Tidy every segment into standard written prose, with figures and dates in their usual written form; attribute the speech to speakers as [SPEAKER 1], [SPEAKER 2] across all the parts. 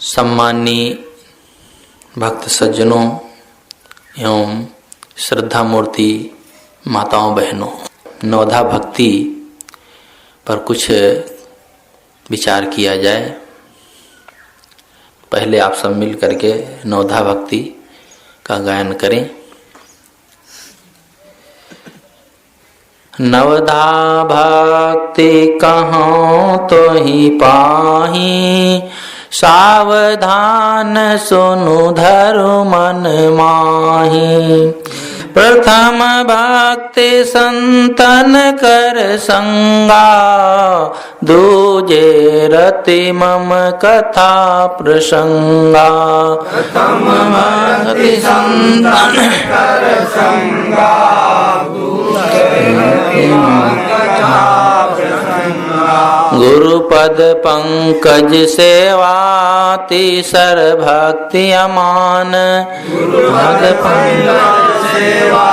[SPEAKER 1] सम्माननीय भक्त सज्जनों एवं श्रद्धा मूर्ति माताओं बहनों, नवधा भक्ति पर कुछ विचार किया जाए। पहले आप सब मिल करके नवधा भक्ति का गायन करें। नवधा भक्ति कहाँ तो ही पाही, सावधान सुनु धरु मन माही। प्रथम भक्ति संतन कर संगा, दूजे रति मम कथा प्रसंगा।
[SPEAKER 2] प्रथम भक्ति संतन कर संगा, दूजे रति मम कथा प्रसंगा।
[SPEAKER 1] गुरुपद पंकज सेवा तीसर भक्ति अमान।
[SPEAKER 2] गुरुपद पंकज सेवा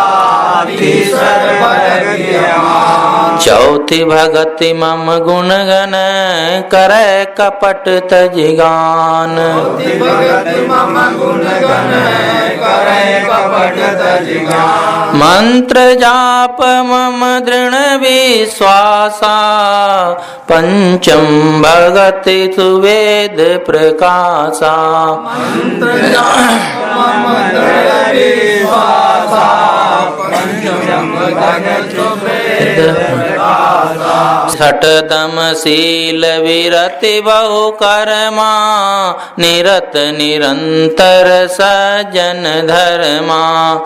[SPEAKER 2] तीसर भक्ति अमान।
[SPEAKER 1] चौथी भगति मम गुण गण, करे कपट तजिगान।
[SPEAKER 2] चौथी भगति मम गुण गण, करे कपट तजिगान।
[SPEAKER 1] मंत्र जाप मम दृढ़ विश्वासा, पंचम भगति सुवेद प्रकाशा।
[SPEAKER 2] मंत्र जाप मम दृढ़ विश्वासा, पंचम भगति सुवेद प्रकाशा।
[SPEAKER 1] छठदम शील विरति बहु कर्मा, निरत निरंतर सज्जन धर्मा।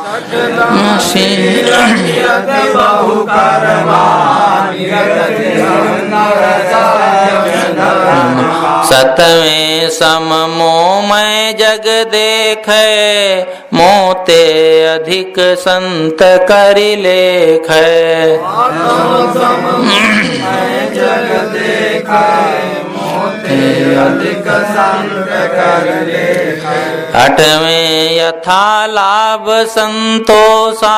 [SPEAKER 2] छठदम शील विरति बहु कर्मा, निरत निरंतर सज्जन धर्मा।
[SPEAKER 1] सतवें सम मोमय जग देखे, मोते अधिक संत करि लेखे।
[SPEAKER 2] जग देखे, मोते अधिक संत कर लेखे।
[SPEAKER 1] अठवें यथा लाभ संतोषा,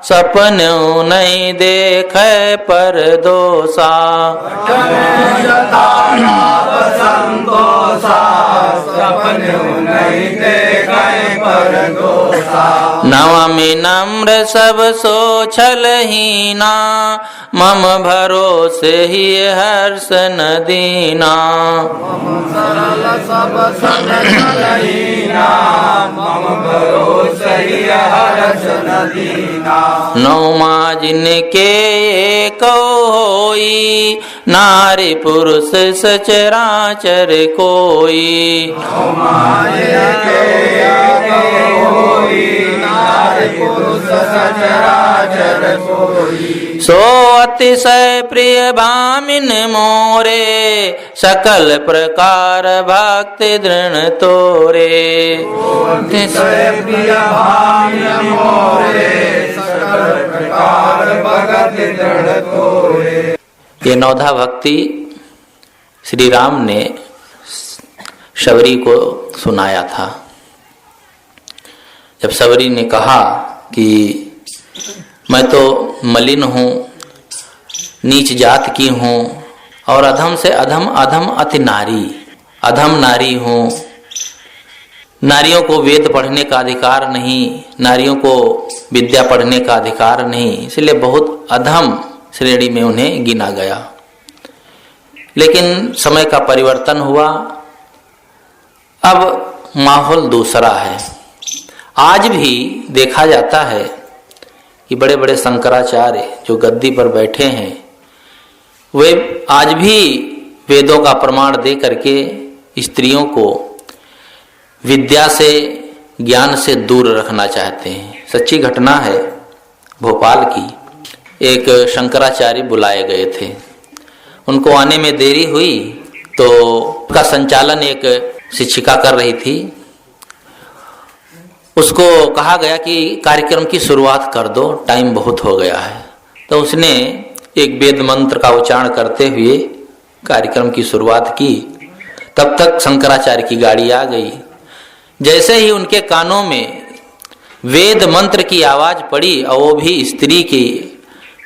[SPEAKER 1] सपनों नहीं देखे पर दोषा।
[SPEAKER 2] अठवें यथा लाभ संतोषा, सपनों नहीं देखे पर दोषा।
[SPEAKER 1] नवमी नम्र सब सोचल हीना, मम भरोसे ही हर्ष न दीना।
[SPEAKER 2] मम सरल सब सोचल हीना, मम भरोसे ही हर्ष न दीना।
[SPEAKER 1] नौमा जिनके एको होई, नारी पुरुष सचराचर कोई।
[SPEAKER 2] नौमा जिनके एको होई, नारी पुरुष सचराचर कोई।
[SPEAKER 1] सो अतिशय प्रिय भामिन मोरे, सकल प्रकार भक्ति दृढ़ तोरे।
[SPEAKER 2] अतिशय प्रिय भामिन मोरे, सकल प्रकार भक्ति दृढ़ तोरे।
[SPEAKER 1] ये नवधा भक्ति श्री राम ने शबरी को सुनाया था। जब शबरी ने कहा कि मैं तो मलिन हूँ, नीच जात की हूँ और अधम से अधम अधम अति नारी, अधम नारी हूँ। नारियों को वेद पढ़ने का अधिकार नहीं, नारियों को विद्या पढ़ने का अधिकार नहीं, इसलिए बहुत अधम श्रेणी में उन्हें गिना गया। लेकिन समय का परिवर्तन हुआ, अब माहौल दूसरा है। आज भी देखा जाता है कि बड़े बड़े शंकराचार्य जो गद्दी पर बैठे हैं, वे आज भी वेदों का प्रमाण दे करके स्त्रियों को विद्या से, ज्ञान से दूर रखना चाहते हैं। सच्ची घटना है भोपाल की। एक शंकराचार्य बुलाए गए थे, उनको आने में देरी हुई तो उसका संचालन एक शिक्षिका कर रही थी। उसको कहा गया कि कार्यक्रम की शुरुआत कर दो, टाइम बहुत हो गया है। तो उसने एक वेद मंत्र का उच्चारण करते हुए कार्यक्रम की शुरुआत की। तब तक शंकराचार्य की गाड़ी आ गई। जैसे ही उनके कानों में वेद मंत्र की आवाज पड़ी और वो भी स्त्री की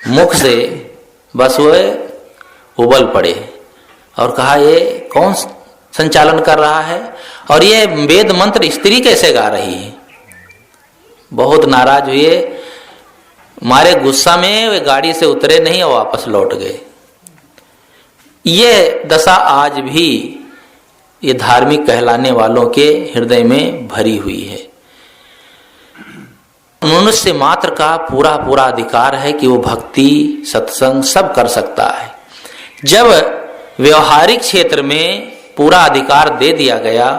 [SPEAKER 1] मुख से, बस वो उबल पड़े और कहा, ये संचालन कर रहा है और ये वेद मंत्र स्त्री कैसे गा रही है। बहुत नाराज हुए, मारे गुस्सा में वे गाड़ी से उतरे नहीं और वापस लौट गए। ये दशा आज भी ये धार्मिक कहलाने वालों के हृदय में भरी हुई है। मनुष्य मात्र का पूरा पूरा अधिकार है कि वो भक्ति सत्संग सब कर सकता है। जब व्यवहारिक क्षेत्र में पूरा अधिकार दे दिया गया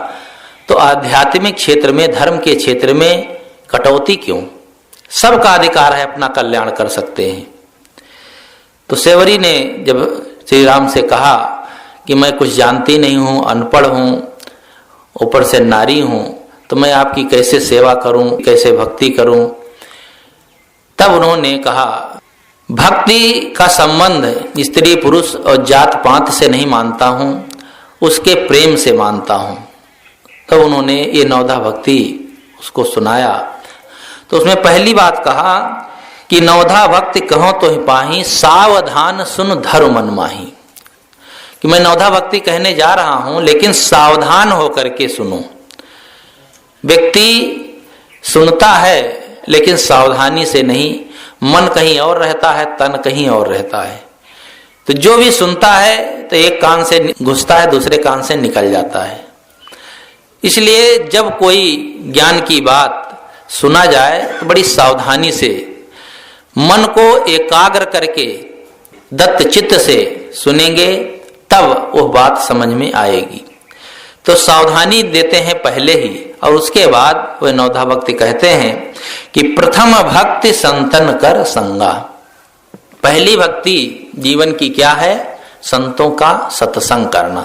[SPEAKER 1] तो आध्यात्मिक क्षेत्र में, धर्म के क्षेत्र में कटौती क्यों? सबका अधिकार है, अपना कल्याण कर सकते हैं। तो सेवरी ने जब श्री राम से कहा कि मैं कुछ जानती नहीं हूं, अनपढ़ हूं, ऊपर से नारी हूं, तो मैं आपकी कैसे सेवा करूं, कैसे भक्ति करूं? तब उन्होंने कहा भक्ति का संबंध स्त्री पुरुष और जात पात से नहीं मानता हूं, उसके प्रेम से मानता हूं। तब उन्होंने ये नवधा भक्ति उसको सुनाया। तो उसमें पहली बात कहा कि नवधा भक्ति कहो तो ही पाही, सावधान सुन धर्म मन माही। कि मैं नवधा भक्ति कहने जा रहा हूं, लेकिन सावधान होकर के सुनो। व्यक्ति सुनता है लेकिन सावधानी से नहीं, मन कहीं और रहता है, तन कहीं और रहता है। तो जो भी सुनता है तो एक कान से घुसता है, दूसरे कान से निकल जाता है। इसलिए जब कोई ज्ञान की बात सुना जाए तो बड़ी सावधानी से मन को एकाग्र करके दत्त चित्त से सुनेंगे, तब वो बात समझ में आएगी। तो सावधानी देते हैं पहले ही, और उसके बाद वह नवधा भक्ति कहते हैं कि प्रथम भक्ति संतन कर संगा। पहली भक्ति जीवन की क्या है? संतों का सत्संग करना।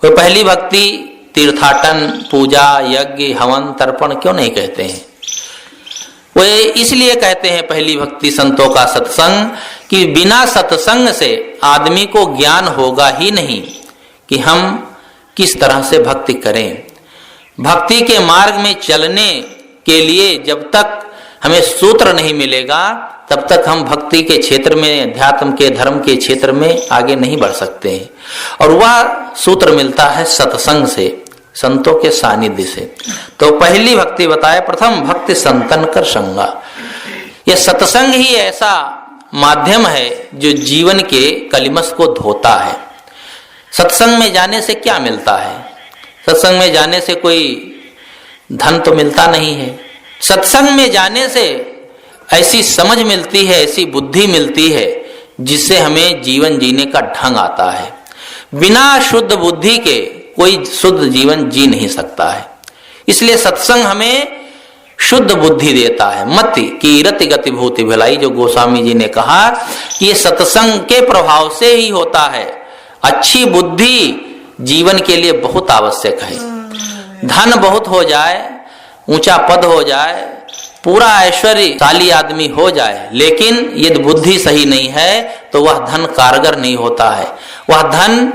[SPEAKER 1] वह पहली भक्ति तीर्थाटन, पूजा, यज्ञ, हवन, तर्पण क्यों नहीं कहते हैं? वे इसलिए कहते हैं पहली भक्ति संतों का सत्संग कि बिना सत्संग से आदमी को ज्ञान होगा ही नहीं कि हम किस तरह से भक्ति करें। भक्ति के मार्ग में चलने के लिए जब तक हमें सूत्र नहीं मिलेगा, तब तक हम भक्ति के क्षेत्र में, अध्यात्म के, धर्म के क्षेत्र में आगे नहीं बढ़ सकते हैं। और वह सूत्र मिलता है सत्संग से, संतों के सानिध्य से। तो पहली भक्ति बताए प्रथम भक्ति संतन कर संगा। यह सत्संग ही ऐसा माध्यम है जो जीवन के कलिमस को धोता है। सत्संग में जाने से क्या मिलता है? सत्संग में जाने से कोई धन तो मिलता नहीं है। सत्संग में जाने से ऐसी समझ मिलती है, ऐसी बुद्धि मिलती है जिससे हमें जीवन जीने का ढंग आता है। बिना शुद्ध बुद्धि के कोई शुद्ध जीवन जी नहीं सकता है। इसलिए सत्संग हमें शुद्ध बुद्धि देता है। मति की रति गति भूति भलाई, जो गोस्वामी जी ने कहा कि ये सत्संग के प्रभाव से ही होता है। अच्छी बुद्धि जीवन के लिए बहुत आवश्यक है। धन बहुत हो जाए, ऊंचा पद हो जाए, पूरा ऐश्वर्यशाली आदमी हो जाए, लेकिन यदि बुद्धि सही नहीं है तो वह धन कारगर नहीं होता है। वह धन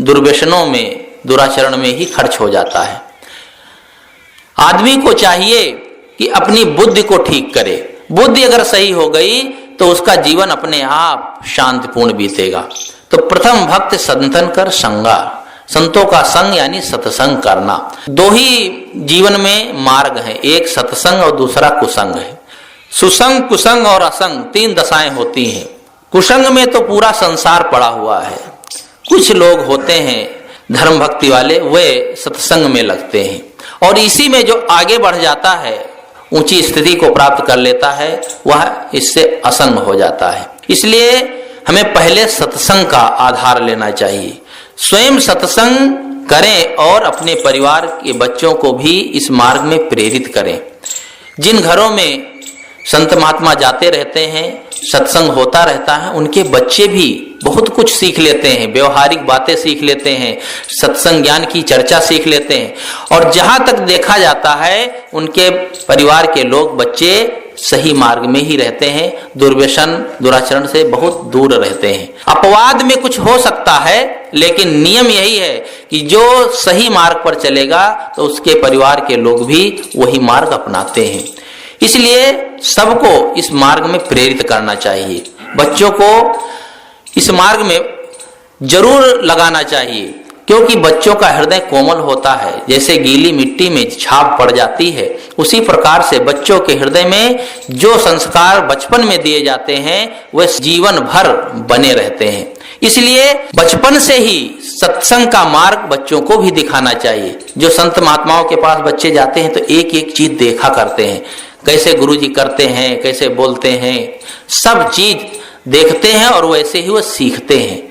[SPEAKER 1] दुर्व्यसनों में, दुराचरण में ही खर्च हो जाता है। आदमी को चाहिए कि अपनी बुद्धि को ठीक करे। बुद्धि अगर सही हो गई तो उसका जीवन अपने आप शांतिपूर्ण बीतेगा। तो प्रथम भक्त संतन कर संगा, संतों का संग यानी सत्संग करना। दो ही जीवन में मार्ग है, एक सत्संग और दूसरा कुसंग है। सुसंग, कुसंग और असंग तीन दशाएं होती हैं। कुसंग में तो पूरा संसार पड़ा हुआ है। कुछ लोग होते हैं धर्म भक्ति वाले, वे सत्संग में लगते हैं और इसी में जो आगे बढ़ जाता है, ऊंची स्थिति को प्राप्त कर लेता है, वह इससे असंग हो जाता है। इसलिए हमें पहले सत्संग का आधार लेना चाहिए। स्वयं सत्संग करें और अपने परिवार के बच्चों को भी इस मार्ग में प्रेरित करें। जिन घरों में संत महात्मा जाते रहते हैं, सत्संग होता रहता है, उनके बच्चे भी बहुत कुछ सीख लेते हैं, व्यवहारिक बातें सीख लेते हैं, सत्संग ज्ञान की चर्चा सीख लेते हैं। और जहां तक देखा जाता है उनके परिवार के लोग, बच्चे सही मार्ग में ही रहते हैं, दुर्व्यसन दुराचरण से बहुत दूर रहते हैं। अपवाद में कुछ हो सकता है, लेकिन नियम यही है कि जो सही मार्ग पर चलेगा तो उसके परिवार के लोग भी वही मार्ग अपनाते हैं। इसलिए सबको इस मार्ग में प्रेरित करना चाहिए। बच्चों को इस मार्ग में जरूर लगाना चाहिए। क्योंकि बच्चों का हृदय कोमल होता है, जैसे गीली मिट्टी में छाप पड़ जाती है, उसी प्रकार से बच्चों के हृदय में जो संस्कार बचपन में दिए जाते हैं वे जीवन भर बने रहते हैं। इसलिए बचपन से ही सत्संग का मार्ग बच्चों को भी दिखाना चाहिए। जो संत महात्माओं के पास बच्चे जाते हैं तो एक एक चीज देखा करते हैं, कैसे गुरुजी करते हैं, कैसे बोलते हैं, सब चीज देखते हैं और वैसे ही वो सीखते हैं।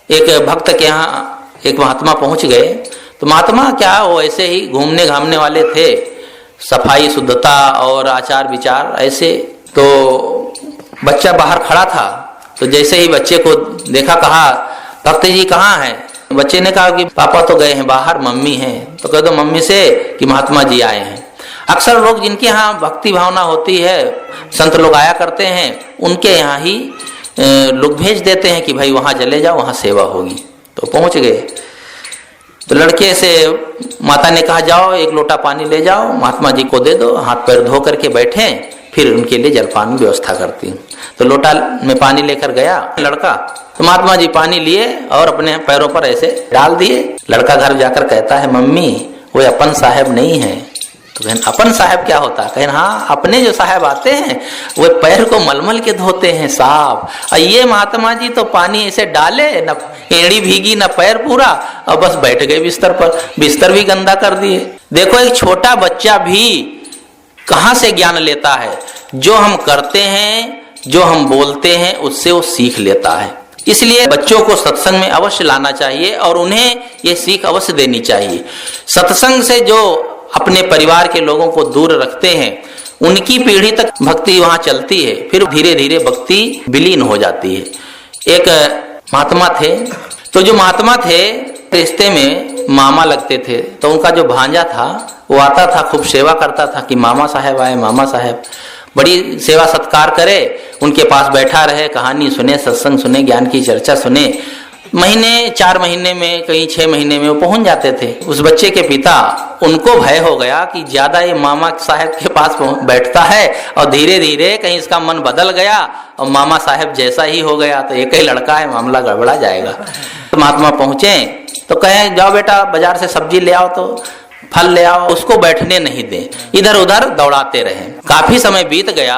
[SPEAKER 1] एक भक्त के यहाँ एक महात्मा पहुंच गए, तो महात्मा क्या वो ऐसे ही घूमने घामने वाले थे, सफाई शुद्धता और आचार विचार ऐसे। तो बच्चा बाहर खड़ा था, तो जैसे ही बच्चे को देखा कहा भक्त जी कहाँ हैं। बच्चे ने कहा कि पापा तो गए हैं बाहर, मम्मी हैं। तो कह दो मम्मी से कि महात्मा जी आए हैं। अक्सर लोग जिनके यहाँ भक्ति भावना होती है, संत लोग आया करते हैं, उनके यहाँ ही लोग भेज देते हैं कि भाई वहां चले जाओ, वहां सेवा होगी। तो पहुंच गए, तो लड़के से माता ने कहा जाओ एक लोटा पानी ले जाओ, महात्मा जी को दे दो, हाथ पैर धो करके बैठे, फिर उनके लिए जलपान की व्यवस्था करती हूँ। तो लोटा में पानी लेकर गया लड़का, तो महात्मा जी पानी लिए और अपने पैरों पर ऐसे डाल दिए। लड़का घर जाकर कहता है मम्मी वो अपन साहब नहीं है। तो कहन अपन साहब क्या होता है? कहन हाँ, अपने जो साहब आते हैं वो पैर को मलमल के धोते हैं साहब, और ये महात्मा जी तो पानी ऐसे डाले, न एड़ी भीगी न पैर पूरा, और बस बैठ गए बिस्तर पर, बिस्तर भी गंदा कर दिए। देखो एक छोटा बच्चा भी कहाँ से ज्ञान लेता है? जो हम करते हैं, जो हम बोलते हैं, उससे वो सीख लेता है। इसलिए बच्चों को सत्संग में अवश्य लाना चाहिए और उन्हें ये सीख अवश्य देनी चाहिए। सत्संग से जो अपने परिवार के लोगों को दूर रखते हैं, उनकी पीढ़ी तक भक्ति वहां चलती है, फिर धीरे धीरे भक्ति विलीन हो जाती है। एक महात्मा थे, तो जो महात्मा थे रिश्ते में मामा लगते थे, तो उनका जो भांजा था वो आता था, खूब सेवा करता था कि मामा साहब आए, मामा साहब, बड़ी सेवा सत्कार करे, उनके पास बैठा रहे, कहानी सुने, सत्संग सुने, ज्ञान की चर्चा सुने। महीने 4 महीने में, कहीं 6 महीने में वो पहुंच जाते थे। उस बच्चे के पिता, उनको भय हो गया कि ज्यादा ये मामा साहब के पास बैठता है और धीरे धीरे कहीं इसका मन बदल गया और मामा साहब जैसा ही हो गया, तो एक ही लड़का है, मामला गड़बड़ा जाएगा। तो महात्मा पहुंचे तो कहे जाओ बेटा बाजार से सब्जी ले आओ, तो फल ले आओ, उसको बैठने नहीं दे, इधर उधर दौड़ाते रहे। काफी समय बीत गया,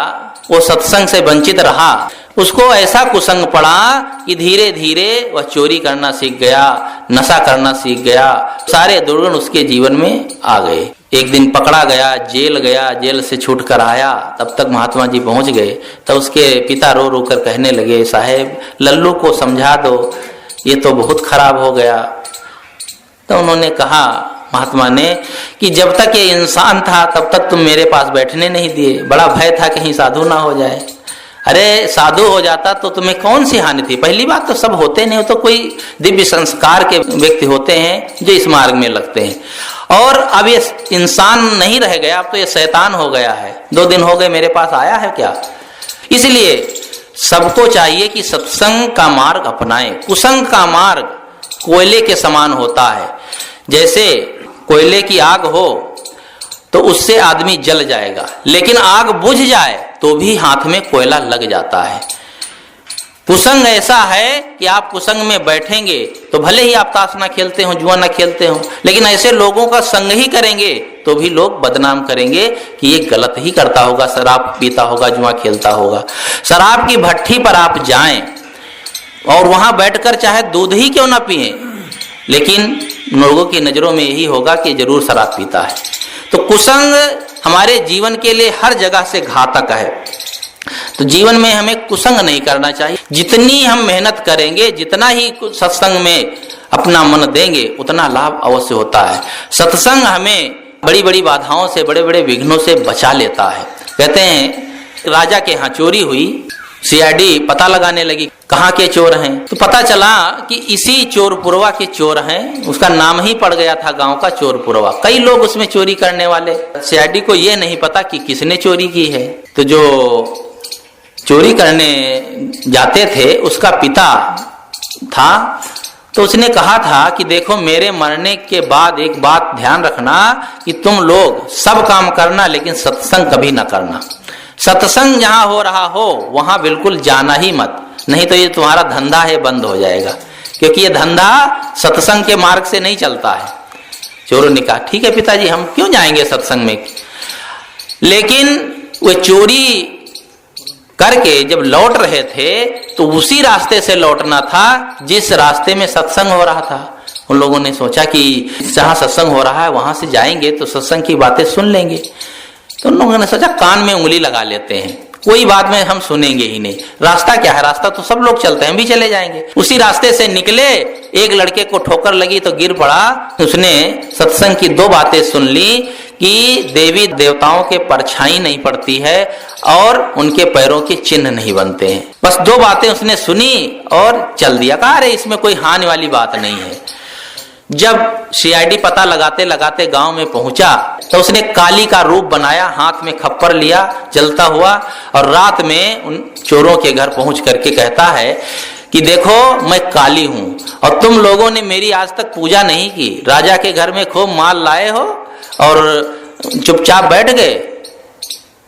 [SPEAKER 1] वो सत्संग से वंचित रहा। उसको ऐसा कुसंग पड़ा कि धीरे धीरे वह चोरी करना सीख गया, नशा करना सीख गया, सारे दुर्गुण उसके जीवन में आ गए। एक दिन पकड़ा गया, जेल गया, जेल से छूट कर आया, तब तक महात्मा जी पहुंच गए। तो उसके पिता रो रो कर कहने लगे साहेब लल्लू को समझा दो, ये तो बहुत खराब हो गया। तो उन्होंने कहा महात्मा ने कि जब तक ये इंसान था तब तक तुम मेरे पास बैठने नहीं दिए, बड़ा भय था कहीं साधु ना हो जाए। अरे साधु हो जाता तो तुम्हें कौन सी हानि थी? पहली बात तो सब होते नहीं, तो कोई दिव्य संस्कार के व्यक्ति होते हैं जो इस मार्ग में लगते हैं, और अब ये इंसान नहीं रह गया, अब तो ये शैतान हो गया है। 2 दिन हो गए मेरे पास आया है क्या? इसलिए सबको चाहिए कि सत्संग का मार्ग अपनाएं। कुसंग का मार्ग कोयले के समान होता है, जैसे कोयले की आग हो तो उससे आदमी जल जाएगा, लेकिन आग बुझ जाए तो भी हाथ में कोयला लग जाता है। कुसंग ऐसा है कि आप कुसंग में बैठेंगे तो भले ही आप ताश ना खेलते हो, जुआ ना खेलते हो, लेकिन ऐसे लोगों का संग ही करेंगे तो भी लोग बदनाम करेंगे कि ये गलत ही करता होगा, शराब पीता होगा, जुआ खेलता होगा। शराब की भट्ठी पर आप जाएं और वहां बैठकर चाहे दूध ही क्यों ना पिए, लेकिन लोगों की नजरों में यही होगा कि जरूर शराब पीता है। तो कुसंग हमारे जीवन के लिए हर जगह से घातक है। तो जीवन में हमें कुसंग नहीं करना चाहिए। जितनी हम मेहनत करेंगे, जितना ही सत्संग में अपना मन देंगे, उतना लाभ अवश्य होता है। सत्संग हमें बड़ी बड़ी बाधाओं से, बड़े बड़े विघ्नों से बचा लेता है। कहते हैं राजा के यहाँ चोरी हुई, सीआईडी पता लगाने लगी कहाँ के चोर हैं, तो पता चला कि इसी चोरपुरवा के चोर हैं। उसका नाम ही पड़ गया था गांव का चोरपुरवा। कई लोग उसमें चोरी करने वाले, सीआईडी को ये नहीं पता कि किसने चोरी की है। तो जो चोरी करने जाते थे उसका पिता था, तो उसने कहा था कि देखो मेरे मरने के बाद एक बात ध्यान रखना कि तुम लोग सब काम करना लेकिन सत्संग कभी ना करना। सत्संग जहां हो रहा हो वहां बिल्कुल जाना ही मत, नहीं तो ये तुम्हारा धंधा है बंद हो जाएगा। क्योंकि ये धंधा सत्संग के मार्ग से नहीं चलता है। चोरों ने कहा ठीक है पिताजी, हम क्यों जाएंगे सत्संग में। लेकिन वे चोरी करके जब लौट रहे थे तो उसी रास्ते से लौटना था जिस रास्ते में सत्संग हो रहा था। उन लोगों ने सोचा कि जहां सत्संग हो रहा है वहां से जाएंगे तो सत्संग की बातें सुन लेंगे। तो उन लोगों ने सोचा कान में उंगली लगा लेते हैं, कोई बात में हम सुनेंगे ही नहीं। रास्ता क्या है, रास्ता तो सब लोग चलते हैं, हम भी चले जाएंगे। उसी रास्ते से निकले, एक लड़के को ठोकर लगी तो गिर पड़ा। उसने सत्संग की 2 बातें सुन ली कि देवी देवताओं के परछाई नहीं पड़ती है और उनके पैरों के चिन्ह नहीं बनते हैं। बस 2 बातें उसने सुनी और चल दिया। कहा अरे इसमें कोई हानि वाली बात नहीं है। जब सीआईडी पता लगाते लगाते गांव में पहुंचा तो उसने काली का रूप बनाया, हाथ में खप्पर लिया जलता हुआ, और रात में उन चोरों के घर पहुंच करके कहता है कि देखो मैं काली हूं और तुम लोगों ने मेरी आज तक पूजा नहीं की, राजा के घर में खूब माल लाए हो और चुपचाप बैठ गए।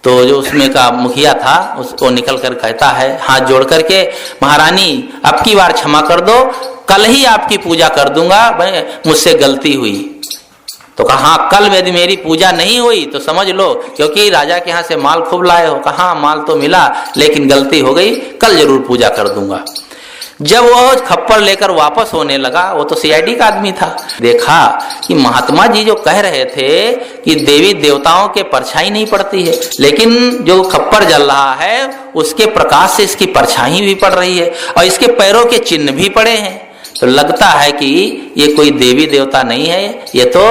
[SPEAKER 1] तो जो उसमें का मुखिया था उसको निकल कर कहता है हाथ जोड़ करके, महारानी अब की बार क्षमा कर दो, कल ही आपकी पूजा कर दूंगा, मुझसे गलती हुई। तो कहा हाँ कल यदि मेरी पूजा नहीं हुई तो समझ लो क्योंकि राजा के यहाँ से माल खूब लाए हो। कहा माल तो मिला लेकिन गलती हो गई, कल जरूर पूजा कर दूंगा। जब वो खप्पर लेकर वापस होने लगा, वो तो सीआईडी का आदमी था, देखा कि महात्मा जी जो कह रहे थे कि देवी देवताओं के परछाई नहीं पड़ती है, लेकिन जो खप्पर जल रहा है उसके प्रकाश से इसकी परछाई भी पड़ रही है और इसके पैरों के चिन्ह भी पड़े हैं। तो लगता है कि ये कोई देवी देवता नहीं है, ये तो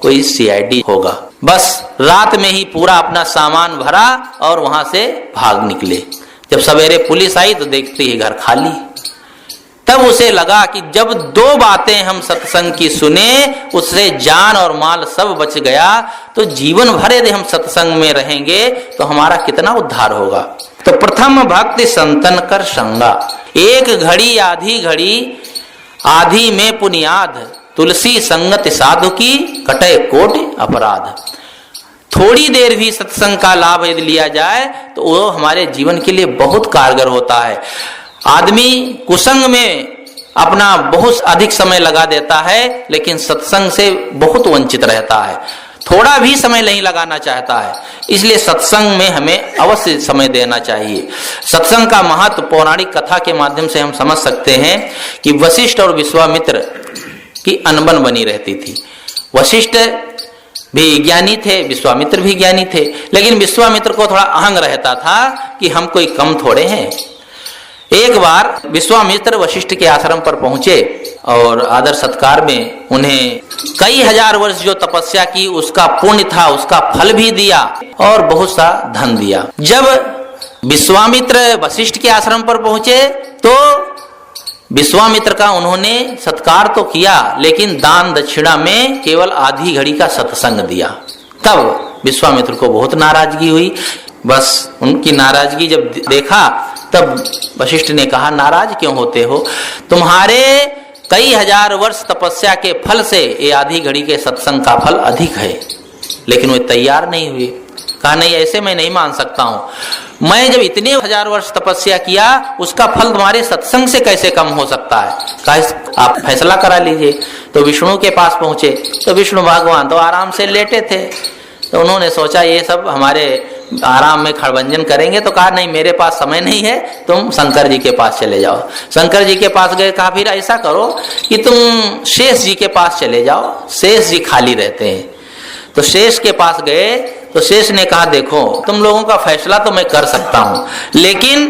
[SPEAKER 1] कोई सीआईडी होगा। बस रात में ही पूरा अपना सामान भरा और वहां से भाग निकले। जब सवेरे पुलिस आई तो देखती है घर खाली। तब उसे लगा कि जब 2 बातें हम सत्संग की सुने उससे जान और माल सब बच गया, तो जीवन भर यदि हम सत्संग में रहेंगे तो हमारा कितना उद्धार होगा। तो प्रथम भक्ति संतन कर संगा, एक घड़ी आधी घड़ी आधी में पुनियाद, तुलसी संगत साधु की कटे कोटि अपराध। थोड़ी देर भी सत्संग का लाभ यदि लिया जाए तो वो हमारे जीवन के लिए बहुत कारगर होता है। आदमी कुसंग में अपना बहुत अधिक समय लगा देता है लेकिन सत्संग से बहुत वंचित रहता है, थोड़ा भी समय नहीं लगाना चाहता है। इसलिए सत्संग में हमें अवश्य समय देना चाहिए। सत्संग का महत्व पौराणिक कथा के माध्यम से हम समझ सकते हैं कि वशिष्ठ और विश्वामित्र की अनबन बनी रहती थी। वशिष्ठ भी ज्ञानी थे, विश्वामित्र भी ज्ञानी थे, लेकिन विश्वामित्र को थोड़ा अहंग रहता था कि हम कोई कम थोड़े हैं। एक बार विश्वामित्र वशिष्ठ के आश्रम पर पहुंचे और आदर सत्कार में उन्हें कई हजार वर्ष जो तपस्या की उसका पुण्य था उसका फल भी दिया और बहुत सा धन दिया। जब विश्वामित्र वशिष्ठ के आश्रम पर पहुंचे तो विश्वामित्र का उन्होंने सत्कार तो किया लेकिन दान दक्षिणा में केवल आधी घड़ी का सत्संग दिया। तब विश्वामित्र को बहुत नाराजगी हुई। बस उनकी नाराजगी जब देखा तब वशिष्ठ ने कहा नाराज क्यों होते हो, तुम्हारे कई हजार वर्ष तपस्या के फल से ये आधी घड़ी के सत्संग का फल अधिक है। लेकिन वे तैयार नहीं हुए। कहा नहीं ऐसे मैं नहीं मान सकता हूं, मैं जब इतने हजार वर्ष तपस्या किया उसका फल तुम्हारे सत्संग से कैसे कम हो सकता है। कहा आप फैसला करा लीजिए। तो विष्णु के पास पहुंचे तो विष्णु भगवान तो आराम से लेटे थे। तो उन्होंने सोचा ये सब हमारे आराम में खड़बंजन करेंगे, तो कहा नहीं मेरे पास समय नहीं है, तुम शंकर जी के पास चले जाओ। शंकर जी के पास गए। कहा फिर ऐसा करो कि तुम शेष जी के पास चले जाओ, शेष जी खाली रहते हैं। तो शेष के पास गए तो शेष ने कहा देखो तुम लोगों का फैसला तो मैं कर सकता हूं लेकिन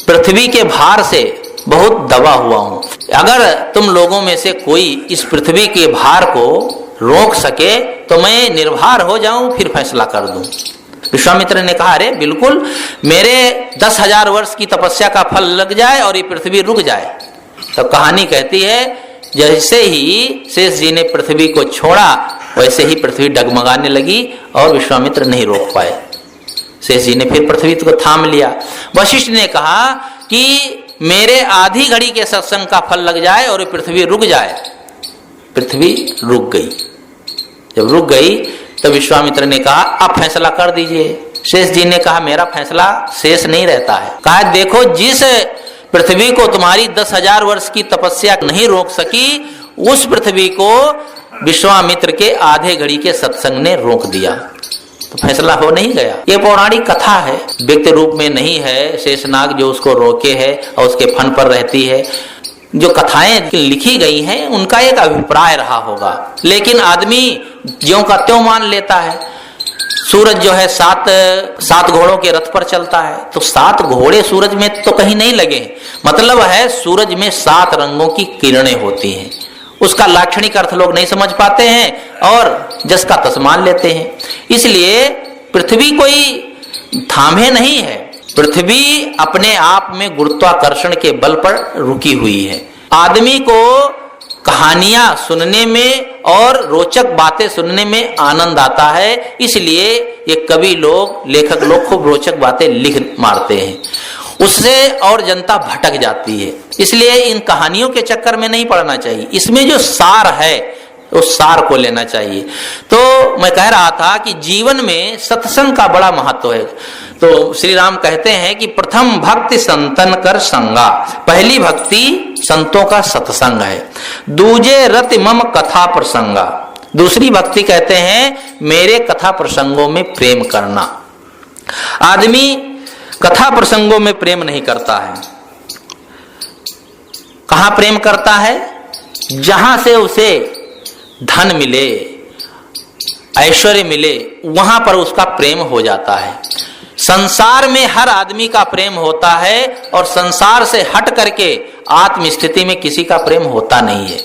[SPEAKER 1] पृथ्वी के भार से बहुत दबा हुआ हूं। अगर तुम लोगों में से कोई इस पृथ्वी के भार को रोक सके तो मैं निर्भर हो जाऊं, फिर फैसला कर दूं। विश्वामित्र ने कहा अरे बिल्कुल, मेरे 10,000 वर्ष की तपस्या का फल लग जाए और ये पृथ्वी रुक जाए। तो कहानी कहती है जैसे ही शेष जी ने पृथ्वी को छोड़ा वैसे ही पृथ्वी डगमगाने लगी और विश्वामित्र नहीं रोक पाए। शेष जी ने फिर पृथ्वी को थाम लिया। वशिष्ठ ने कहा कि मेरे आधी घड़ी के सत्संग का फल लग जाए और पृथ्वी रुक जाए। पृथ्वी रुक गई। जब रुक गई तो विश्वामित्र ने कहा आप फैसला कर दीजिए। शेष जी ने कहा मेरा फैसला शेष नहीं रहता है। कहा देखो जिस पृथ्वी को तुम्हारी 10,000 वर्ष की तपस्या नहीं रोक सकी, उस पृथ्वी को विश्वामित्र के आधे घड़ी के सत्संग ने रोक दिया, तो फैसला हो नहीं गया। ये पौराणिक कथा है, व्यक्ति रूप में नहीं है। शेषनाग जो उसको रोके है और उसके फन पर रहती है। जो कथाएं लिखी गई हैं उनका एक अभिप्राय रहा होगा, लेकिन आदमी ज्यों का त्यों मान लेता है। सूरज जो है सात घोड़ों के रथ पर चलता है, तो 7 घोड़े सूरज में तो कहीं नहीं लगे। मतलब है सूरज में 7 रंगों की किरणें होती हैं। उसका लाक्षणिक अर्थ लोग नहीं समझ पाते हैं और जस का तस मान लेते हैं। इसलिए पृथ्वी कोई थामे नहीं है, पृथ्वी अपने आप में गुरुत्वाकर्षण के बल पर रुकी हुई है। आदमी को कहानियां सुनने में और रोचक बातें सुनने में आनंद आता है, इसलिए ये कवि लोग, लेखक लोग खूब रोचक बातें लिख मारते हैं, उससे और जनता भटक जाती है। इसलिए इन कहानियों के चक्कर में नहीं पड़ना चाहिए, इसमें जो सार है उस सार को लेना चाहिए। तो मैं कह रहा था कि जीवन में सत्संग का बड़ा महत्व है। तो श्री राम कहते हैं कि प्रथम भक्ति संतन कर संगा, पहली भक्ति संतों का सत्संग है। दूजे रति मम कथा प्रसंगा, दूसरी भक्ति कहते हैं मेरे कथा प्रसंगों में प्रेम करना। आदमी कथा प्रसंगों में प्रेम नहीं करता है। कहां प्रेम करता है? जहां से उसे धन मिले, ऐश्वर्य मिले, वहां पर उसका प्रेम हो जाता है। संसार में हर आदमी का प्रेम होता है और संसार से हट करके आत्म स्थिति में किसी का प्रेम होता नहीं है।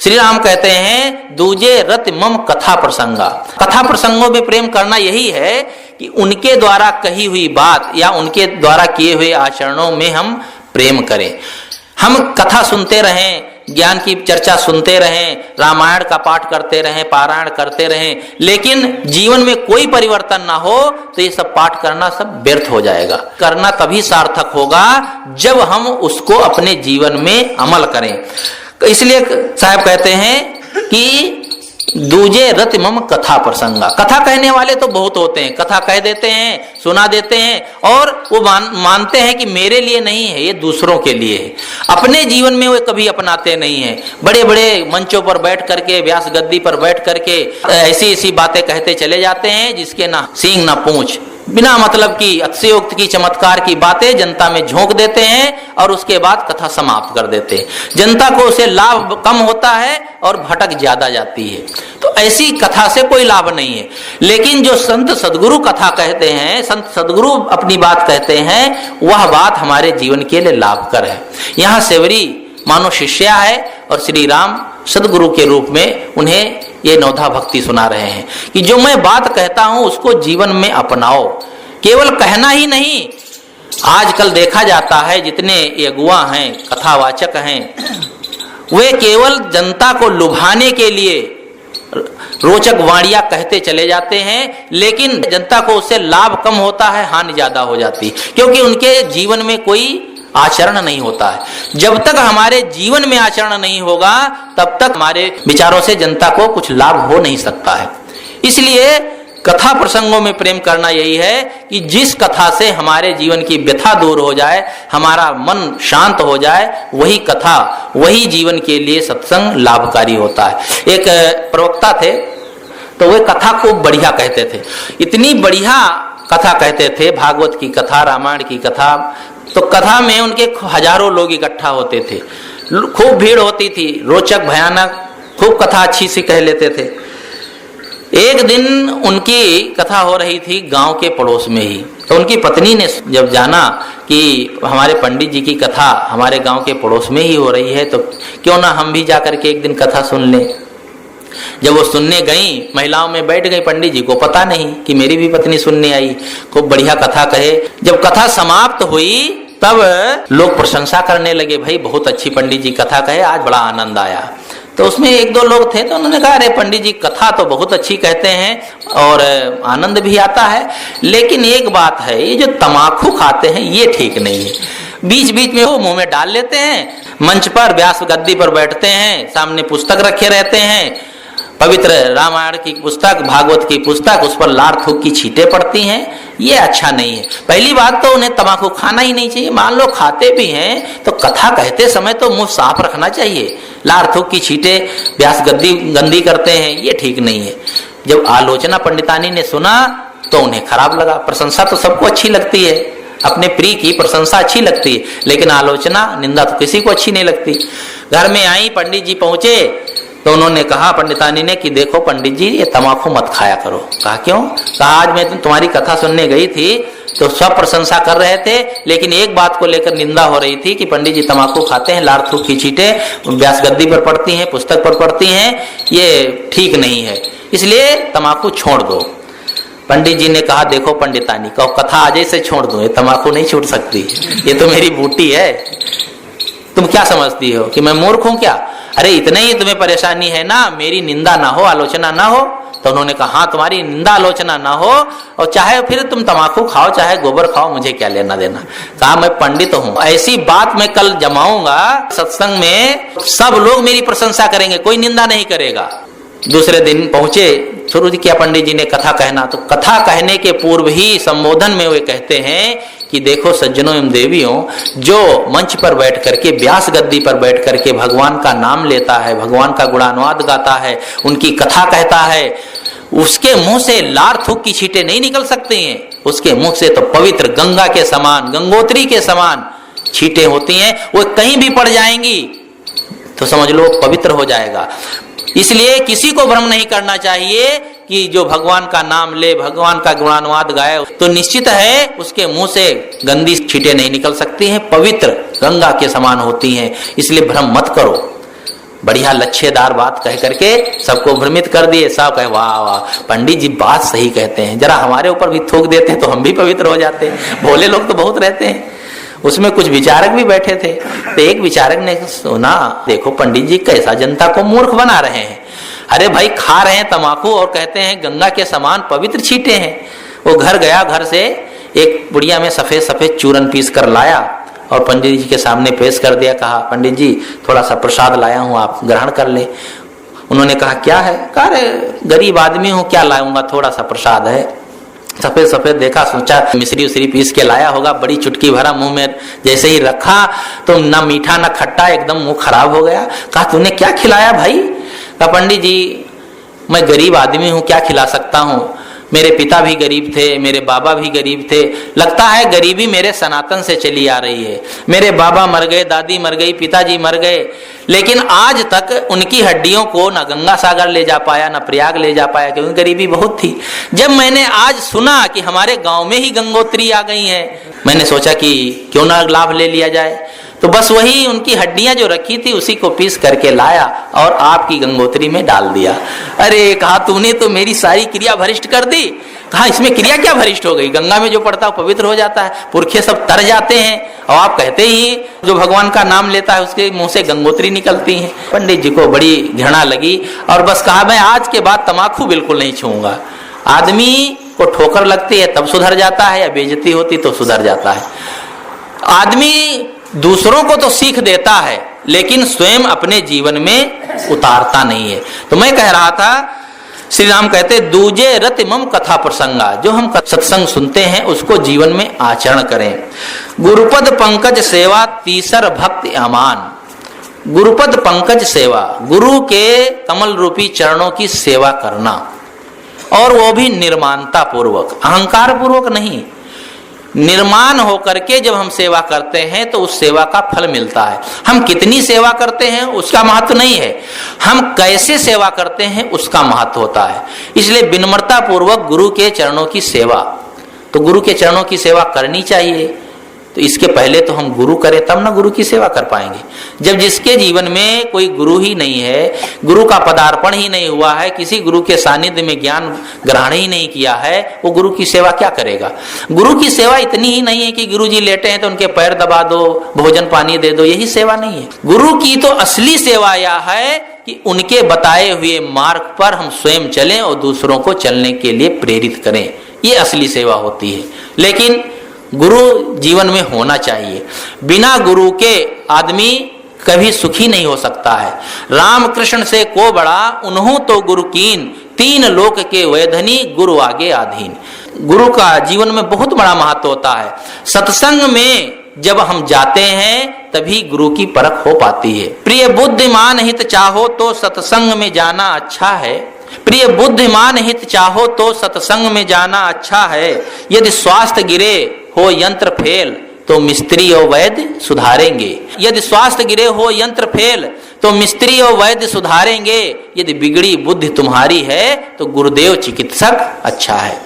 [SPEAKER 1] श्री राम कहते हैं दूजे रति मम कथा प्रसंगा, कथा प्रसंगों में प्रेम करना यही है कि उनके द्वारा कही हुई बात या उनके द्वारा किए हुए आचरणों में हम प्रेम करें। हम कथा सुनते रहें, ज्ञान की चर्चा सुनते रहें, रामायण का पाठ करते रहें, पारायण करते रहें, लेकिन जीवन में कोई परिवर्तन ना हो तो ये सब पाठ करना सब व्यर्थ हो जाएगा। करना तभी सार्थक होगा जब हम उसको अपने जीवन में अमल करें। इसलिए साहब कहते हैं कि दूजे रति मम कथा प्रसंगा। कथा कहने वाले तो बहुत होते हैं, कथा कह देते हैं, सुना देते हैं और वो मानते हैं कि मेरे लिए नहीं है, ये दूसरों के लिए है। अपने जीवन में वे कभी अपनाते नहीं है। बड़े बड़े मंचों पर बैठ करके, व्यास गद्दी पर बैठ करके ऐसी ऐसी बातें कहते चले जाते हैं जिसके ना सींग ना पूंछ, बिना मतलब की अतिशयोक्ति की, चमत्कार की बातें जनता में झोंक देते हैं और उसके बाद कथा समाप्त कर देते हैं। जनता को उसे लाभ कम होता है और भटक ज्यादा जाती है। तो ऐसी कथा से कोई लाभ नहीं है। लेकिन जो संत सदगुरु कथा कहते हैं, संत सदगुरु अपनी बात कहते हैं, वह बात हमारे जीवन के लिए लाभकर है। यहाँ सेवरी मानो शिष्या है और श्री राम सदगुरु के रूप में उन्हें ये नौधा भक्ति सुना रहे हैं कि जो मैं बात कहता हूं उसको जीवन में अपनाओ। केवल कहना ही नहीं, आजकल देखा जाता है जितने अगुआ हैं, कथावाचक हैं, वे केवल जनता को लुभाने के लिए रोचक वाणियां कहते चले जाते हैं, लेकिन जनता को उससे लाभ कम होता है, हानि ज्यादा हो जाती, क्योंकि उनके जीवन में कोई आचरण नहीं होता है। जब तक हमारे जीवन में आचरण नहीं होगा तब तक हमारे विचारों से जनता को कुछ लाभ हो नहीं सकता है। इसलिए कथा प्रसंगों में प्रेम करना यही है कि जिस कथा से हमारे जीवन की व्यथा दूर हो जाए, हमारा मन शांत हो जाए, वही कथा, वही जीवन के लिए सत्संग लाभकारी होता है। एक प्रवक्ता थे तो वे कथा को बढ़िया कहते थे, इतनी बढ़िया कथा कहते थे, भागवत की कथा, रामायण की कथा। तो कथा में उनके हजारों लोग इकट्ठा होते थे, खूब भीड़ होती थी, रोचक भयानक, खूब कथा अच्छी सी कह लेते थे। एक दिन उनकी कथा हो रही थी गांव के पड़ोस में ही, तो उनकी पत्नी ने जब जाना कि हमारे पंडित जी की कथा हमारे गांव के पड़ोस में ही हो रही है, तो क्यों ना हम भी जाकर के एक दिन कथा सुन लें। जब वो सुनने गई, महिलाओं में बैठ गई, पंडित जी को पता नहीं कि मेरी भी पत्नी सुनने आई, खूब बढ़िया कथा कहे। जब कथा समाप्त हुई तब लोग प्रशंसा करने लगे, भाई बहुत अच्छी पंडित जी कथा कहे, आज बड़ा आनंद आया। तो उसमें एक दो लोग थे तो उन्होंने कहा, अरे पंडित जी कथा तो बहुत अच्छी कहते हैं और आनंद भी आता है, लेकिन एक बात है, ये जो तमाकू खाते हैं ये ठीक नहीं है। बीच बीच में वो मुंह में डाल लेते हैं, मंच पर व्यास गद्दी पर बैठते हैं, सामने पुस्तक रखे रहते हैं, पवित्र रामायण की पुस्तक, भागवत की पुस्तक, उस पर लार थूक की छींटें पड़ती हैं, ये अच्छा नहीं है। पहली बात तो उन्हें तम्बाकू खाना ही नहीं चाहिए। मान लो खाते भी हैं तो कथा कहते समय तो मुंह साफ रखना चाहिए। लार थूक की छींटें व्यास गंदी करते हैं, ये ठीक नहीं है। जब आलोचना पंडितानी ने सुना तो उन्हें खराब लगा। प्रशंसा तो सबको अच्छी लगती है, अपने प्रिय की प्रशंसा अच्छी लगती है, लेकिन आलोचना, निंदा तो किसी को अच्छी नहीं लगती। घर में आई, पंडित जी पहुंचे तो उन्होंने कहा पंडितानी ने कि देखो पंडित जी, ये तम्बाकू मत खाया करो। कहा क्यों? कहा आज मैं तुम्हारी कथा सुनने गई थी तो सब प्रशंसा कर रहे थे, लेकिन एक बात को लेकर निंदा हो रही थी कि पंडित जी तम्बाकू खाते हैं, लार थूक की छींटें व्यास गद्दी पर पड़ती हैं, पुस्तक पर पड़ती हैं, ये ठीक नहीं है, इसलिए तम्बाकू छोड़ दो। पंडित जी ने कहा देखो पंडितानी, कहो कथा आज ही से छोड़ दो, ये तम्बाकू नहीं छूट सकती, ये तो मेरी बूटी है। तुम क्या समझती हो कि मैं मूर्ख हूं क्या? अरे इतने ही तुम्हें परेशानी है ना, मेरी निंदा ना हो, आलोचना ना हो। तो उन्होंने कहा हाँ, तुम्हारी निंदा आलोचना ना हो, और चाहे फिर तुम तम्बाकू खाओ चाहे गोबर खाओ, मुझे क्या लेना देना। कहा मैं पंडित हूं, ऐसी बात मैं कल जमाऊंगा सत्संग में, सब लोग मेरी प्रशंसा करेंगे, कोई निंदा नहीं करेगा। दूसरे दिन पहुंचे, शुरू किया पंडित जी ने कथा कहना। तो कथा कहने के पूर्व ही संबोधन में वे कहते हैं कि देखो सज्जनों एवं देवियों, जो मंच पर बैठ करके, व्यास गद्दी पर बैठ करके भगवान का नाम लेता है, भगवान का गुणानुवाद गाता है, उनकी कथा कहता है, उसके मुंह से लार थूक की छींटें नहीं निकल सकती हैं। उसके मुंह से तो पवित्र गंगा के समान, गंगोत्री के समान छींटें होती हैं। वो कहीं भी पड़ जाएंगी तो समझ लो पवित्र हो जाएगा। इसलिए किसी को भ्रम नहीं करना चाहिए कि जो भगवान का नाम ले, भगवान का गुणानुवाद गाए, तो निश्चित है उसके मुंह से गंदी छींटें नहीं निकल सकती हैं, पवित्र गंगा के समान होती हैं। इसलिए भ्रम मत करो। बढ़िया लच्छेदार बात कह करके सबको भ्रमित कर दिए। सब कहे वाह वाह, पंडित जी बात सही कहते हैं, जरा हमारे ऊपर भी थूक देते तो हम भी पवित्र हो जाते। भोले लोग तो बहुत रहते हैं। उसमें कुछ विचारक भी बैठे थे, तो एक विचारक ने सुना, देखो पंडित जी कैसा जनता को मूर्ख बना रहे हैं। अरे भाई, खा रहे हैं तम्बाकू और कहते हैं गंगा के समान पवित्र छींटे हैं। वो घर गया, घर से एक बुढ़िया में सफेद सफेद चूरन पीस कर लाया और पंडित जी के सामने पेश कर दिया। कहा पंडित जी थोड़ा सा प्रसाद लाया हूँ, आप ग्रहण कर ले। उन्होंने कहा क्या है? कहा अरे गरीब आदमी हूँ, क्या लाऊंगा, थोड़ा सा प्रसाद है। सफेद सफेद देखा, सोचा मिश्री उश्री पीस के लाया होगा, बड़ी चुटकी भरा मुंह में जैसे ही रखा तो ना मीठा ना खट्टा, एकदम मुंह खराब हो गया। कहा तूने क्या खिलाया भाई? कहा पंडित जी मैं गरीब आदमी हूँ, क्या खिला सकता हूँ, मेरे पिता भी गरीब थे, मेरे बाबा भी गरीब थे, लगता है गरीबी मेरे सनातन से चली आ रही है। मेरे बाबा मर गए, दादी मर गई, पिताजी मर गए, लेकिन आज तक उनकी हड्डियों को न गंगा सागर ले जा पाया, न प्रयाग ले जा पाया, क्योंकि गरीबी बहुत थी। जब मैंने आज सुना कि हमारे गांव में ही गंगोत्री आ गई है, मैंने सोचा कि क्यों ना लाभ ले लिया जाए। तो बस वही उनकी हड्डियां जो रखी थी उसी को पीस करके लाया और आपकी गंगोत्री में डाल दिया। अरे कहा तूने तो मेरी सारी क्रिया भरिष्ट कर दी। कहा इसमें क्रिया क्या भरिष्ट हो गई, गंगा में जो पड़ता है पवित्र हो जाता है, पुरखे सब तर जाते हैं, और आप कहते ही जो भगवान का नाम लेता है उसके मुंह से गंगोत्री निकलती है। पंडित जी को बड़ी घृणा लगी और बस कहा मैं आज के बाद तम्बाकू बिल्कुल नहीं छूऊंगा। आदमी को ठोकर लगती है तब सुधर जाता है, या बेइज्जती होती तो सुधर जाता है। आदमी दूसरों को तो सीख देता है लेकिन स्वयं अपने जीवन में उतारता नहीं है। तो मैं कह रहा था, श्री राम कहते दूजे रति मम कथा प्रसंगा, जो हम सत्संग सुनते हैं उसको जीवन में आचरण करें। गुरुपद पंकज सेवा तीसर भक्ति अमान। गुरुपद पंकज सेवा, गुरु के कमल रूपी चरणों की सेवा करना, और वो भी निर्माणता पूर्वक, अहंकार पूर्वक नहीं। निर्माण होकर के जब हम सेवा करते हैं तो उस सेवा का फल मिलता है। हम कितनी सेवा करते हैं उसका महत्व नहीं है, हम कैसे सेवा करते हैं उसका महत्व होता है। इसलिए विनम्रता पूर्वक गुरु के चरणों की सेवा, तो गुरु के चरणों की सेवा करनी चाहिए। तो इसके पहले तो हम गुरु करें तब ना गुरु की सेवा कर पाएंगे। जब जिसके जीवन में कोई गुरु ही नहीं है, गुरु का पदार्पण ही नहीं हुआ है, किसी गुरु के सानिध्य में ज्ञान ग्रहण ही नहीं किया है, वो गुरु की सेवा क्या करेगा। गुरु की सेवा इतनी ही नहीं है कि गुरु जी लेटे हैं तो उनके पैर दबा दो, भोजन पानी दे दो, यही सेवा नहीं है। गुरु की तो असली सेवा यह है कि उनके बताए हुए मार्ग पर हम स्वयं चलें और दूसरों को चलने के लिए प्रेरित करें, ये असली सेवा होती है। लेकिन गुरु जीवन में होना चाहिए। बिना गुरु के आदमी कभी सुखी नहीं हो सकता है। राम कृष्ण से को बड़ा उन्हों तो गुरु कीन, तीन लोक के वैधनी गुरु आगे आधीन। गुरु का जीवन में बहुत बड़ा महत्व होता है। सत्संग में जब हम जाते हैं तभी गुरु की परख हो पाती है। प्रिय बुद्धिमान हित चाहो तो सत्संग में जाना अच्छा है, प्रिय बुद्धिमान हित चाहो तो सत्संग में जाना अच्छा है। यदि स्वास्थ्य गिरे हो यंत्र फेल तो मिस्त्री और वैद्य सुधारेंगे, यदि स्वास्थ्य गिरे हो यंत्र फेल तो मिस्त्री और वैद्य सुधारेंगे। यदि बिगड़ी बुद्धि तुम्हारी है तो गुरुदेव चिकित्सक अच्छा है।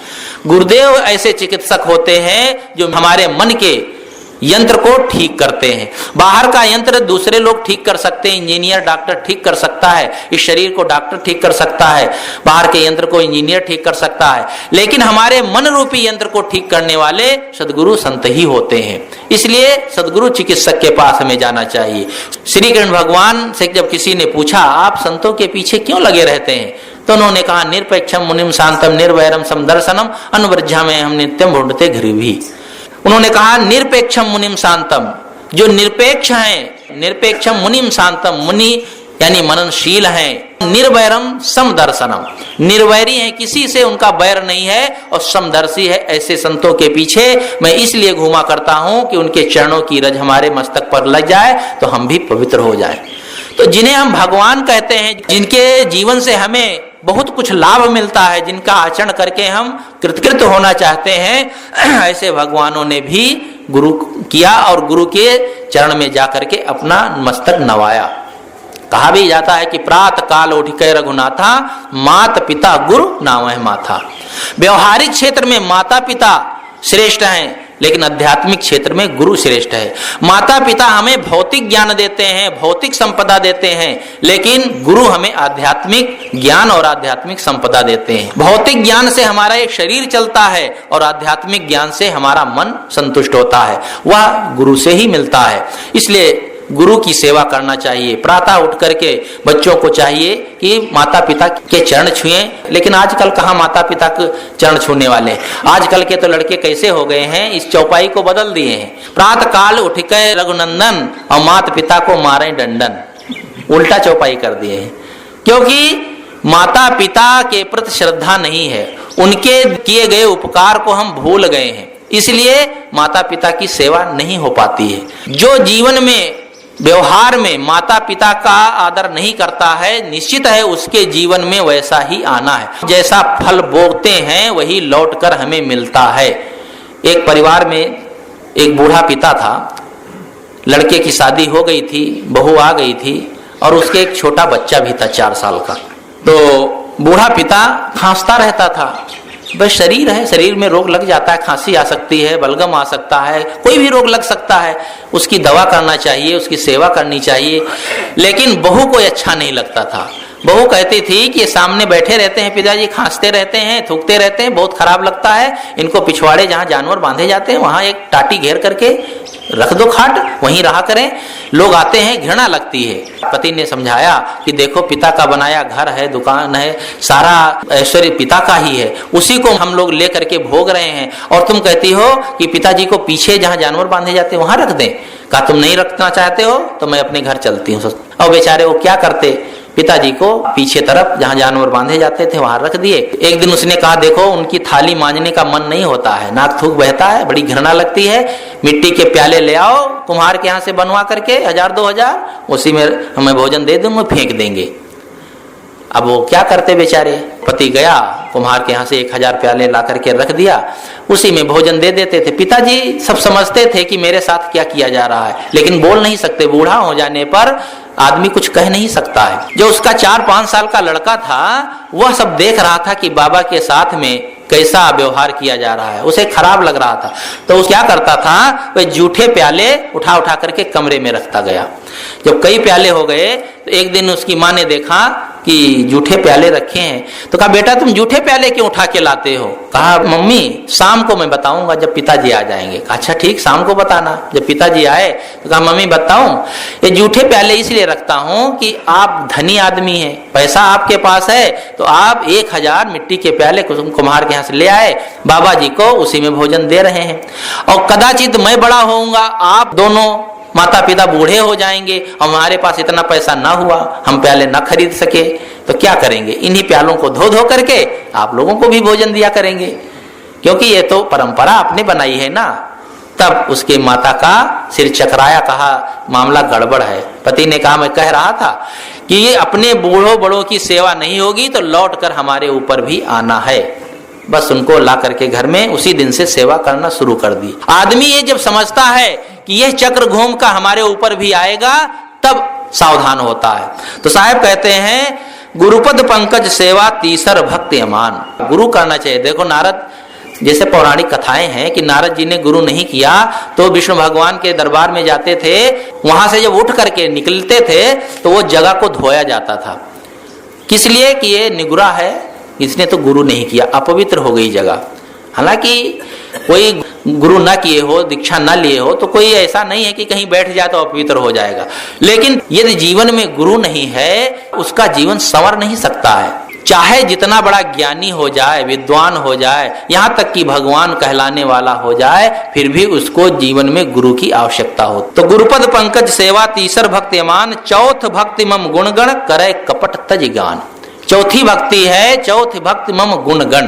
[SPEAKER 1] गुरुदेव ऐसे चिकित्सक होते हैं जो हमारे मन के यंत्र को ठीक करते हैं। बाहर का यंत्र दूसरे लोग ठीक कर सकते हैं, इंजीनियर डॉक्टर ठीक कर सकता है, इस शरीर को डॉक्टर ठीक कर सकता है, बाहर के यंत्र को इंजीनियर ठीक कर सकता है, लेकिन हमारे मन रूपी यंत्र को ठीक करने वाले सदगुरु संत ही होते हैं। इसलिए सदगुरु चिकित्सक के पास हमें जाना चाहिए। श्री कृष्ण भगवान से जब किसी ने पूछा आप संतों के पीछे क्यों लगे रहते हैं, तो उन्होंने कहा निरपेक्षम मुनिम शांतम निर्वैरम समदर्शनम अनुव्रज्जा में हम नित्यम भूंडते घृभी। उन्होंने कहा निरपेक्षम मुनिम शांतम, जो निरपेक्ष हैं, निरपेक्षम मुनिम शांतम, मुनि यानी मननशील हैं, निर्वैरम समदर्शनम, निर्वैरी है, किसी से उनका बैर नहीं है, और समदर्शी है। ऐसे संतों के पीछे मैं इसलिए घूमा करता हूं कि उनके चरणों की रज हमारे मस्तक पर लग जाए तो हम भी पवित्र हो जाएं। तो जिन्हें हम भगवान कहते हैं, जिनके जीवन से हमें बहुत कुछ लाभ मिलता है, जिनका आचरण करके हम कृतकृत होना चाहते हैं, ऐसे भगवानों ने भी गुरु किया और गुरु के चरण में जाकर के अपना मस्तक नवाया। कहा भी जाता है कि प्रात काल उठ के रघुनाथा, माता पिता गुरु नावह माथा। व्यवहारिक क्षेत्र में माता पिता श्रेष्ठ हैं, लेकिन आध्यात्मिक क्षेत्र में गुरु श्रेष्ठ है। माता पिता हमें भौतिक ज्ञान देते हैं, भौतिक संपदा देते हैं, लेकिन गुरु हमें आध्यात्मिक ज्ञान और आध्यात्मिक संपदा देते हैं। भौतिक ज्ञान से हमारा एक शरीर चलता है और आध्यात्मिक ज्ञान से हमारा मन संतुष्ट होता है, वह गुरु से ही मिलता है। इसलिए गुरु की सेवा करना चाहिए। प्रातः उठ करके बच्चों को चाहिए कि माता पिता के चरण छुएं, लेकिन आजकल कहाँ माता पिता के चरण छूने वाले। आजकल के तो लड़के कैसे हो गए हैं, इस चौपाई को बदल दिए हैं। प्रातः काल उठ के रघुनंदन और माता पिता को मारे डंडन, उल्टा चौपाई कर दिए हैं, क्योंकि माता पिता के प्रति श्रद्धा नहीं है, उनके किए गए उपकार को हम भूल गए हैं, इसलिए माता पिता की सेवा नहीं हो पाती है। जो जीवन में व्यवहार में माता पिता का आदर नहीं करता है, निश्चित है उसके जीवन में वैसा ही आना है। जैसा फल बोते हैं वही लौटकर हमें मिलता है। एक परिवार में एक बूढ़ा पिता था, लड़के की शादी हो गई थी, बहू आ गई थी और उसके एक छोटा बच्चा भी था 4 साल का। तो बूढ़ा पिता खांसता रहता था। बस शरीर है, शरीर में रोग लग जाता है, खांसी आ सकती है, बलगम आ सकता है, कोई भी रोग लग सकता है, उसकी दवा करना चाहिए, उसकी सेवा करनी चाहिए। लेकिन बहू को अच्छा नहीं लगता था। बहू कहती थी कि ये सामने बैठे रहते हैं पिताजी, खांसते रहते हैं, थूकते रहते हैं, बहुत खराब लगता है, इनको पिछवाड़े जहाँ जानवर बांधे जाते हैं वहां एक टाटी घेर करके रख दो खाट, वहीं रहा करें, लोग आते हैं, घृणा लगती है। पति ने समझाया कि देखो पिता का बनाया घर है, दुकान है, सारा ऐश्वर्य पिता का ही है, उसी को हम लोग ले करके भोग रहे हैं, और तुम कहती हो कि पिताजी को पीछे जहाँ जानवर बांधे जाते हैं वहां रख दें। कहा तुम नहीं रखना चाहते हो तो मैं अपने घर चलती हूँ। और बेचारे वो क्या करते, पिताजी को पीछे तरफ जहाँ जानवर बांधे जाते थे वहां रख दिए। एक दिन उसने कहा देखो उनकी थाली मांजने का मन नहीं होता है, नाक थूक बहता है, बड़ी घृणा लगती है, मिट्टी के प्याले ले आओ कुम्हार के यहाँ से बनवा करके 1000-2000, उसी में हमें भोजन दे दूंगा, फेंक देंगे। अब वो क्या करते बेचारे, पति गया कुम्हार के यहाँ से 1000 प्याले ला करके रख दिया, उसी में भोजन दे देते थे। पिताजी सब समझते थे कि मेरे साथ क्या किया जा रहा है, लेकिन बोल नहीं सकते, बूढ़ा हो जाने पर आदमी कुछ कह नहीं सकता है। जो उसका 4-5 साल का लड़का था वह सब देख रहा था कि बाबा के साथ में कैसा व्यवहार किया जा रहा है, उसे खराब लग रहा था। तो वो क्या करता था, वह जूठे प्याले उठा उठा करके कमरे में रखता गया। जब कई प्याले हो गए तो एक दिन उसकी माँ ने देखा कि जूठे प्याले रखे हैं, तो कहा बेटा तुम जूठे प्याले क्यों उठा के लाते हो। कहा मम्मी शाम को मैं बताऊंगा जब पिताजी आ जाएंगे। अच्छा ठीक, शाम को बताना। जब पिताजी आए तो कहा मम्मी बताऊं, ये जूठे प्याले इसलिए रखता हूं कि आप धनी आदमी हैं, पैसा आपके पास है, तो आप 1000 मिट्टी के प्याले कुम्हार के यहाँ से ले आए, बाबा जी को उसी में भोजन दे रहे हैं। और कदाचित मैं बड़ा होऊंगा, आप दोनों माता पिता बूढ़े हो जाएंगे, हमारे पास इतना पैसा ना हुआ, हम प्याले ना खरीद सके, तो क्या करेंगे? इन्हीं प्यालों को धो धो करके आप लोगों को भी भोजन दिया करेंगे, क्योंकि ये तो परंपरा आपने बनाई है ना। तब उसके माता का सिर चकराया, कहा मामला गड़बड़ है। पति ने कहा मैं कह रहा था कि ये अपने बूढ़ों बड़ों की सेवा नहीं होगी तो लौट कर हमारे ऊपर भी आना है। बस उनको ला करके घर में उसी दिन से सेवा करना शुरू कर दी। आदमी ये जब समझता है कि यह चक्र घूम का हमारे ऊपर भी आएगा, तब सावधान होता है। तो साहब कहते हैं गुरुपद पंकज सेवा तीसर भक्ति अमान। गुरु करना चाहिए। देखो नारद जैसे पौराणिक कथाएं हैं कि नारद जी ने गुरु नहीं किया तो विष्णु भगवान के दरबार में जाते थे, वहां से जब उठ करके निकलते थे तो वो जगह को धोया जाता था। किस लिए? कि ये निगुरा है, इसने तो गुरु नहीं किया, अपवित्र हो गई जगह। हालांकि कोई गुरु ना किए हो, दीक्षा ना लिए हो, तो कोई ऐसा नहीं है कि कहीं बैठ जाए तो अपवित्र हो जाएगा। लेकिन यदि जीवन में गुरु नहीं है, उसका जीवन संवर नहीं सकता है। चाहे जितना बड़ा ज्ञानी हो जाए, विद्वान हो जाए, यहाँ तक कि भगवान कहलाने वाला हो जाए, फिर भी उसको जीवन में गुरु की आवश्यकता हो। तो गुरुपद पंकज सेवा तीसर भक्ति अमान, चौथ भक्ति मम गुणगण करे कपट तज गान। चौथी भक्ति है, चौथी भक्ति मम गुणगण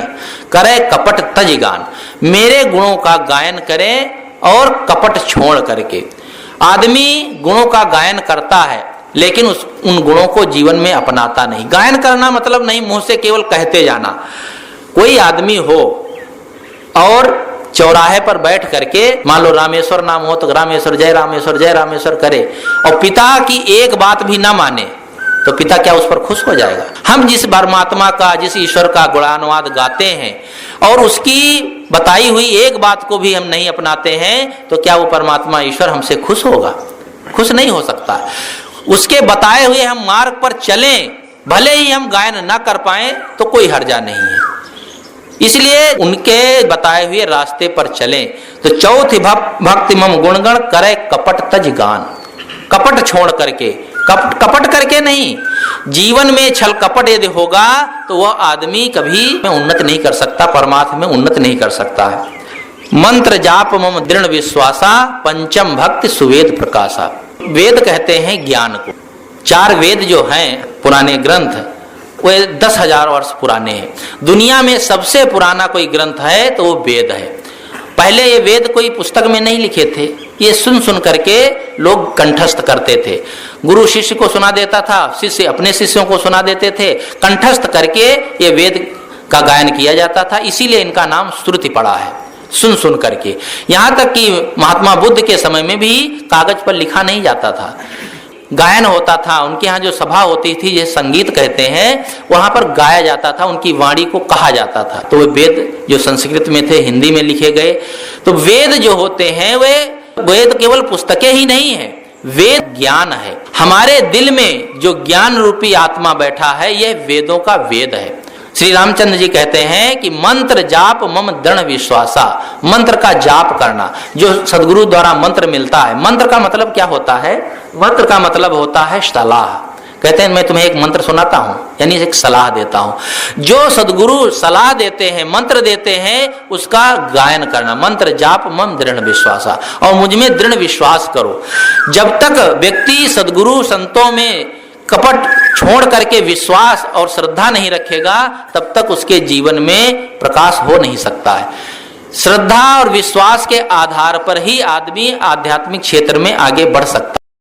[SPEAKER 1] करे कपट तज गान। मेरे गुणों का गायन करे और कपट छोड़ करके। आदमी गुणों का गायन करता है लेकिन उन गुणों को जीवन में अपनाता नहीं। गायन करना मतलब नहीं मुंह से केवल कहते जाना। कोई आदमी हो और चौराहे पर बैठ करके, मान लो रामेश्वर नाम हो तो रामेश्वर जय रामेश्वर करे, और पिता की एक बात भी ना माने, तो पिता क्या उस पर खुश हो जाएगा? हम जिस परमात्मा का, जिस ईश्वर का गुणानुवाद गाते हैं और उसकी बताई हुई एक बात को भी हम नहीं अपनाते हैं, तो क्या वो परमात्मा ईश्वर हमसे खुश होगा? खुश नहीं हो सकता। उसके बताए हुए हम मार्ग पर चलें, भले ही हम गायन ना कर पाए तो कोई हर्जा नहीं है। इसलिए उनके बताए हुए रास्ते पर चलें। तो चौथी भक्ति मम गुणगण करे कपट तज गान। कपट छोड़ करके, कपट करके नहीं, जीवन में छल कपट यदि होगा तो वह आदमी कभी उन्नत नहीं कर सकता, परमात्मा में उन्नत नहीं कर सकता है। मंत्र जाप मम दृढ़ विश्वासा, पंचम भक्ति सुवेद प्रकाशा। वेद कहते हैं ज्ञान को। 4 वेद जो हैं पुराने ग्रंथ, वो 10,000 वर्ष पुराने हैं। दुनिया में सबसे पुराना कोई ग्रंथ है तो वो वेद है। पहले ये वेद कोई पुस्तक में नहीं लिखे थे, ये सुन सुन करके लोग कंठस्थ करते थे। गुरु शिष्य को सुना देता था, शिष्य अपने शिष्यों को सुना देते थे, कंठस्थ करके ये वेद का गायन किया जाता था। इसीलिए इनका नाम श्रुति पड़ा है, सुन सुन करके। यहाँ तक कि महात्मा बुद्ध के समय में भी कागज पर लिखा नहीं जाता था, गायन होता था। उनके यहाँ जो सभा होती थी, ये संगीत कहते हैं, वहां पर गाया जाता था, उनकी वाणी को कहा जाता था। तो वे वेद जो संस्कृत में थे हिंदी में लिखे गए। तो वेद जो होते हैं वे वेद केवल पुस्तकें ही नहीं है, वेद ज्ञान है। हमारे दिल में जो ज्ञान रूपी आत्मा बैठा है, यह वेदों का वेद है। श्री रामचंद्र जी कहते हैं कि मंत्र जाप मम दृढ़ विश्वासा। मंत्र का जाप करना, जो सदगुरु द्वारा मंत्र मिलता है। मंत्र का मतलब क्या होता है? मंत्र का मतलब होता है सलाह। कहते हैं मैं तुम्हें एक मंत्र सुनाता हूं, यानी एक सलाह देता हूं। जो सदगुरु सलाह देते हैं, मंत्र देते हैं, उसका गायन करना। मंत्र जाप मम दृढ़ विश्वासा, और मुझ में दृढ़ विश्वास करो। जब तक व्यक्ति सदगुरु संतों में कपट छोड़ करके विश्वास और श्रद्धा नहीं रखेगा, तब तक उसके जीवन में प्रकाश हो नहीं सकता है। श्रद्धा और विश्वास के आधार पर ही आदमी आध्यात्मिक क्षेत्र में आगे बढ़ सकता है।